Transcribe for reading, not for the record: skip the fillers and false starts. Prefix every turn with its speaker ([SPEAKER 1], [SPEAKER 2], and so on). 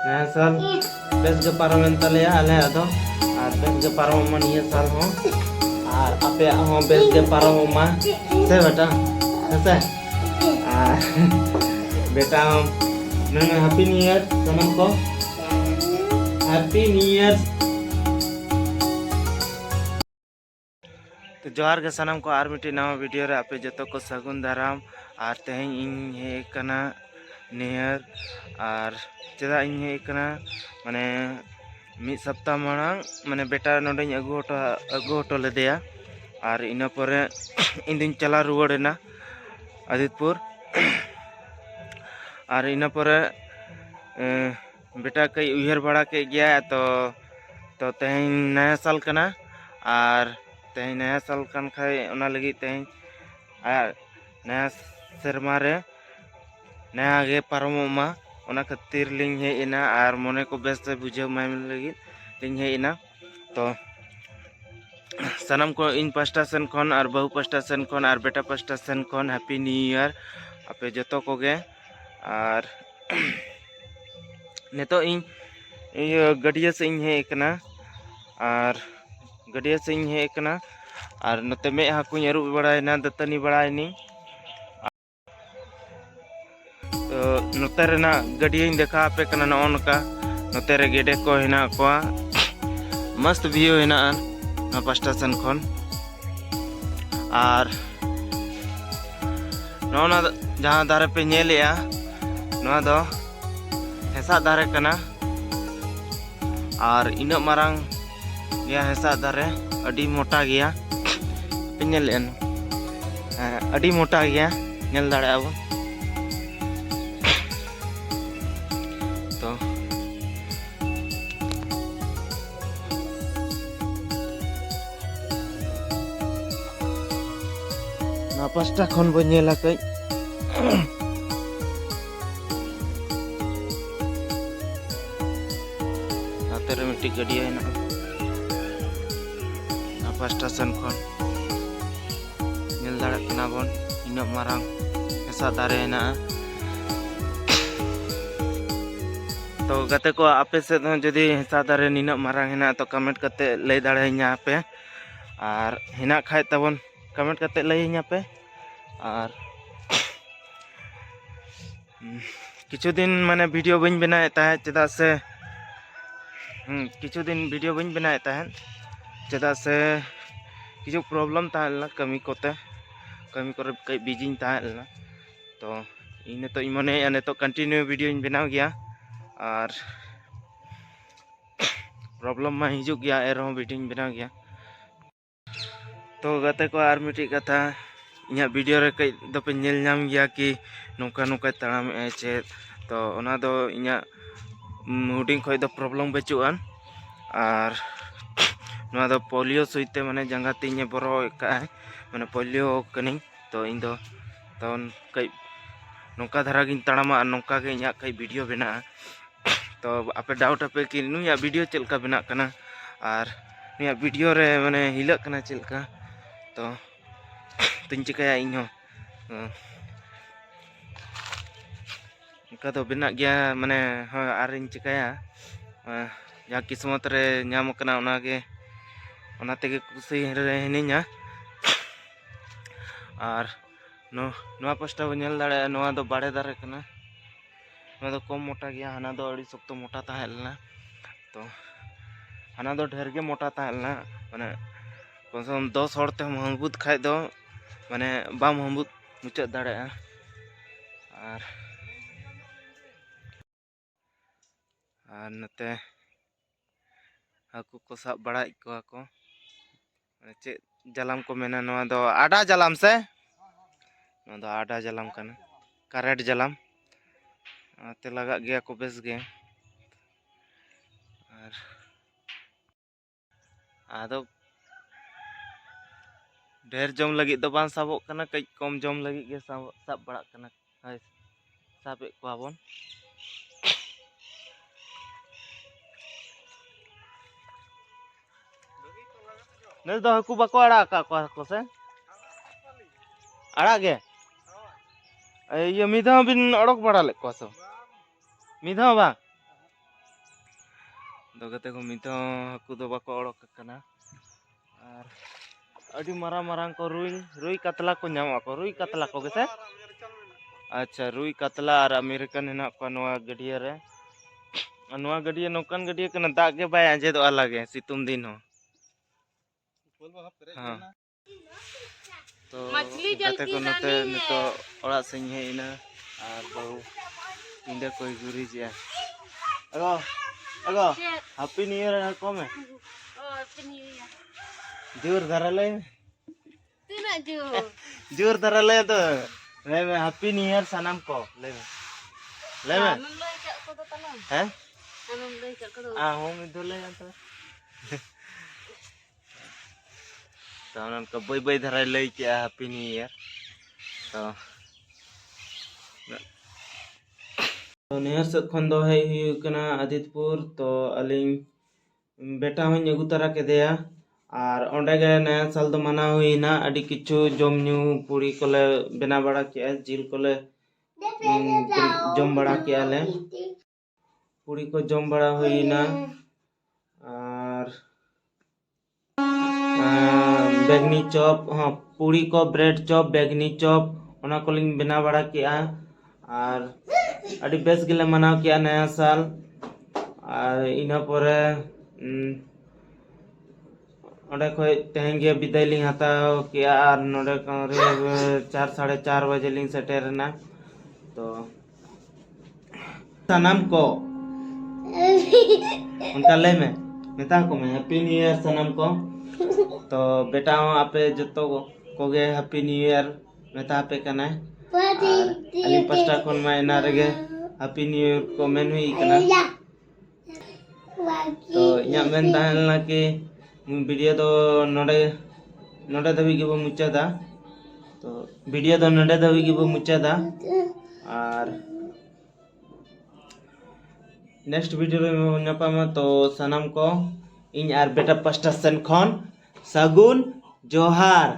[SPEAKER 1] नया साल बेस के पारमेन तलेया आले आदो और बेस के पारम निया साल हो और आपे हो बेस के पारम मा से बेटा से बेटा नंग हैप्पी न्यू ईयर सनम को हैप्पी न्यू ईयर। तो जोहार के सनम को आर मिट्टी नवा वीडियो रे आपे जतो को सगुन दाराम और तेहन इन हे कना नियर और चेदा इन हे कना माने मिद सप्ताह मांग माने बेटा नोडे अगू हटो लेदेया और इना परे इन दिन चला रुवाड़ेना आदितपुर और इना परे बेटा कई उहर बड़ा के गया तो तेहन नया साल कना और तेहन नया साल कन खाय ओना लगी तेहन नया सेरमा रे नया गे पारमोमा ओना खातिर लिंग हे इना और मने को बेस से बुझे माय लगी लिंग हे इना। तो सनम को इन पास्टा सेन खन और बहु पास्टा सेन खन और बेटा पास्टा सेन खन हैप्पी न्यू ईयर आपे जतो को गे। और नेतो इन गडिया से इन हे कना और गडिया से इन हे कना और नते में हाकुኝ अरुब बड़ायना दतनी बड़ायनी तो नते रेना गडिया देखा पे कना नका नते रे गेडे को हेना को मस्त व्यू हेना ना पास्टा सेन खन और नोना जहां दारे पे नेलेया नोआ दो हेसा दारे कना और इना मारांग गया हेसा दारे अडी मोटा गया पेनेलेन अडी मोटा गया नेल दाड़े अब तो ना पास्टा खन बो नेला कई नाते मिट्टी गडिया हेना ना पास्टा सेन खन नेल दाड़े कना बन इना मारांग हेसा दारे हेना। तो गते को आपे से जदि हेसा दारे निना मारांग हेना तो कमेंट करते लय दाड़ेኛ पे और हेना खाय तबन कमेंट करते लयኛ पे। और किछु दिन माने वीडियो बन बनाए ताहे चेदा से किछु दिन वीडियो बन बनाए ताहे चेदा से किछु प्रॉब्लम ताहेलना कमी कोते कमी करे कई बिजी ताहेलना तो इन तो मने ने तो कंटिन्यू वीडियो इन बनाव गया और प्रॉब्लम मा हिजु गया एरो वीडियो इन बनाव गया। तो गते को आर मिट्टी कथा इना वीडियो रे कई दोपे नेल नाम गया कि नौका नौका ताड़ाम ए चे तो ओना दो इना हुडिंग खय दो प्रॉब्लम बचुआन और नोआ दो पोलियो सुइते माने जंगा तिने बरो का माने पोलियो कनी तो इन दो तौन कई नौका धारा गिन ताड़ामा नौका गे इना कई वीडियो बना तो आपे डाउट आपे कि नुया वीडियो चलका बना कना और नुया वीडियो रे माने हिलक कना चलका तो तुम चिकाया इन हो उनका तो बना गया माने हाँ आर इन चिकाया जहाँ किस्मत रे नाम कना ओनागे ओनाते कुसी रे हिनिया। और नोआ पास्टा बो नेल दाड़े नोआ दो बाड़े दारे कना नोआ दो कम मोटा गया हाना दो अड़ी सख्त मोटा ताहेलना तो हाना दो ढेर गे मोटा ताहेलना माने कम से कम 10 हड़ते हम हम्बुद खाय दो माने बाम हम्बुद मुचाद दाड़े और नते हाकू को साब बड़ा को चे जालाम को मेना नोआ दो आडा जालाम से नोआ दो आडा जालाम कना करेंट जालाम ते लगा गया को बेस गे और आदो ढेर जम लगी दो बान साबो कना कई कम जम लगी गे साब बड़ा कना हाय साबे को बन ने दो हकू बाको आड़ा का को से आड़ा गे ये मिधा बिन अड़क बड़ा ले को सो मिधा बा तो गते को मितो हाकु दो बाको ओड़क कना और अड़ी मारा मारांग को रुई कतला को नाम को रुई कतला को गेसे अच्छा रुई कतला और अमेरिकन हेना को नवा गडिया रे नवा गडिया नोकन गडिया कना दाग के बाय आजे दो अलग सितुम दिन हो हाँ तो गते को नते नितो ओड़ा सें हेना और बहु इंडे कोई गुरी जे अगो अगो हैप्पी न्यू ईयर को में
[SPEAKER 2] हैप्पी न्यू ईयर
[SPEAKER 1] जोर धरा ले
[SPEAKER 2] तीना
[SPEAKER 1] जोर धरा ले तो ले में हैप्पी न्यू ईयर सनम को ले में हैं हम इधर ले तो उनको बई बई धरा ले के हैप्पी न्यू ईयर तो नेहर से खन दो है हुकना आदितपुर तो अलिंग बेटा हूँ अगू तरा के दिया और ओंडे गे नया साल दो मना हुईना अड़ी किछु जम न्यू पूरी कोले बना बड़ा किया जिल कोले जम बड़ा किया ले पूरी को जम बड़ा हुईना और बैगनी चॉप हाँ पूरी को ब्रेड चॉप बैगनी चॉप ओना कोलिंग बना बड़ा किया और अड़ी बेस गिले मनाव किया नया साल और इना परे ओंडे खोय तेहें गे विदाय लिंग हताव किया और नोडे रे 4-4:30 बजे लिंग सेटेरना तो सनम को उनका ले में नेता को में हैप्पी न्यू ईयर सनम को तो बेटा आपे जतो कोगे हैप्पी न्यू ईयर मेता पे कना अली पस्टा कोन में इना रेगे हैप्पी न्यू ईयर को मेन हुई कना तो इया मेन ताहलना कि वीडियो तो नोडे दबी के मुचादा तो वीडियो तो नोडे दबी के मुचादा और नेक्स्ट वीडियो में नपामा तो सनम को इन आर बेटा पस्टा सेन खन सगुन जोहार।